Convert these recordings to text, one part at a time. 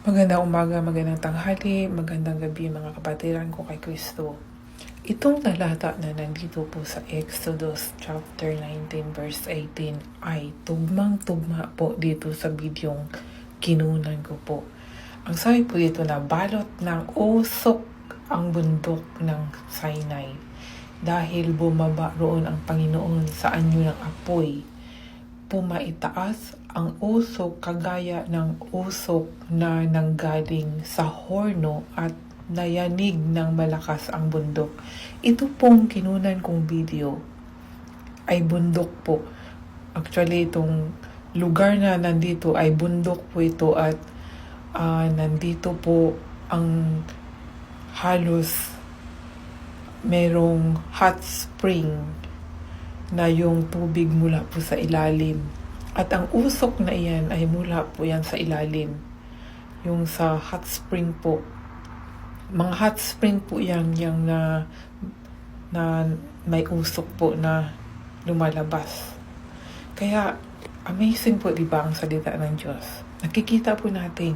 Magandang umaga, magandang tanghali, magandang gabi mga kapatiran ko kay Kristo. Itong talata na nandito po sa Exodus chapter 19 verse 18 ay tugmang-tugma po dito sa bidyong kinunan ko po. Ang sabi po dito na balot ng usok ang bundok ng Sinai dahil bumaba roon ang Panginoon sa anyo ng apoy. Pumaitaas ang usok kagaya ng usok na nanggaling sa horno at nayanig ng malakas ang bundok. Ito pong kinunan kong video ay bundok po. Actually, itong lugar na nandito ay bundok po ito at nandito po ang halos merong hot spring na yung tubig mula po sa ilalim. At ang usok na iyan ay mula po yan sa ilalim. Yung sa hot spring po. Mga hot spring po yan yung na may usok po na lumalabas. Kaya amazing po, di ba, ang salita ng Diyos. Nakikita po natin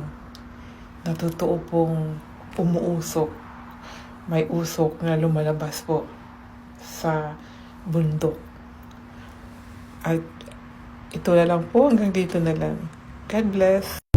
na totoo pong umuusok. May usok na lumalabas po sa bundok. At ito na lang po, hanggang dito na lang. God bless.